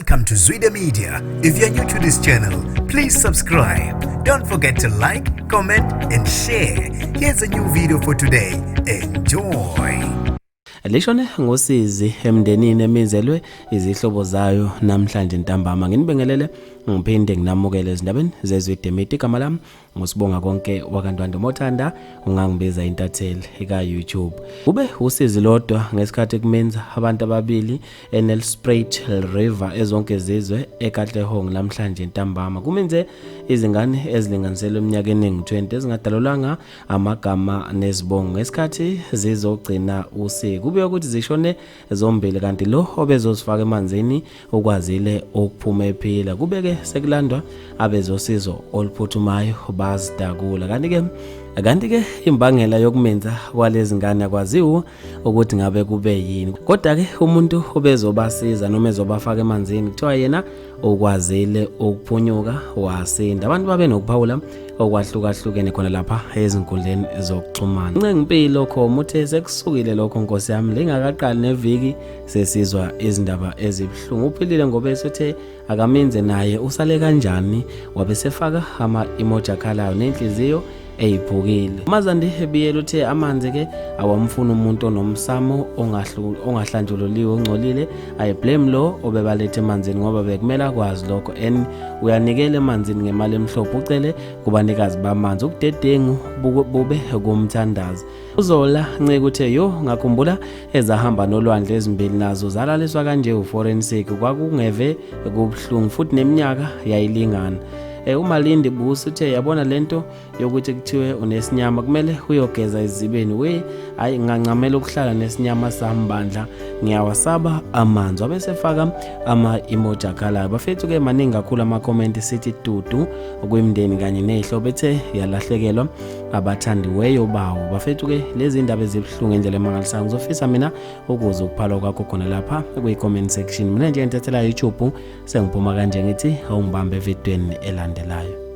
Welcome to Zwide-media. If you're new to this channel, please subscribe. Don't forget to like, comment and share. Here's a new video for today. Enjoy. Lishone ngosizi emndenini emizelwe izihlobo zayo namhlanje ntambama nginibingelele ngiphinde nginamukele izindabeni zezwide-media igama lami ngosibonga konke wakantwanda mothanda ungangibiza intatheli eka YouTube ube usizi lodwa ngesikhathi kuminza abantu ababili eNelspruit River ezonke izizwe eKatlehong namhlanje ntambama kuminze izingane ezilinganiselwe eminyakeni engu-20 ezingadalulanga amagama nezibongo ngesikhathi zizogcina usiku kube ukuthi zishone zombili kanti lo obezosifaka emanzini ukwazile ukuphuma ephila kubeke sekulandwa abezosizo oluphuthumayo bazidakula kanti ke imbangela yokumenza kwalezi ngane akwaziwa ukuthi ngabe kube yini kodwa ke umuntu obezobasiza noma ezobafaka emanzini kuthiwa yena ukwazile ukuphunyuka wasinda abantu babe nokuphawula okwahlukahlukene khona lapha ezinkundleni zokuxhumana ngempilo khoma uthe sekusukile lokho Nkosi yami lengakaqali neviki sesizwa izindaba ezibhlungu uphilile ngoba esithe akaminze naye usale kanjani wabesefaka ama-emoji akhalayo nenhliziyo eyiphukile umazandi ebiyela uthe amanzi ke awamfuna umuntu onomsamo ongahlanjululiwe ongcolile ayiblame lo obebalethe emanzini ngoba bekumele akwazi lokho and uyanikela emanzini ngemali emhlophe ucele kubanikazi bamanzi ukudedengu bube kumthandazi uzola nceke uthe yo ngakhumbula ezahamba nolwandle ezimbili nazo zalaliswa kanje uforensic kwakungeve kubhlungu futhi neminyaka yayilingana umalindi busi uthe yabona lento yokuthi kuthiwe unesinyama kumele uyogeza izibeni we hayi ngancamela ukuhlala nesinyama sambandla ngiyawasaba amanzi wabesefaka ama-emoji akhalayo bafethu ke maningi kakhulu ama-comment sithi dudu okwemndeni kanye nehlobo ethe yalahlekelwa abathandiweyo bawo bafethu ke lezi ndaba ezibhlungu ngendlela emangalisayo ngizofisa mina ukuze ukuphala kwakho khona lapha kwi-comment section mina nje ngitathela YouTube sengiphuma kanje ngithi awungibambe evidweni elandelayo.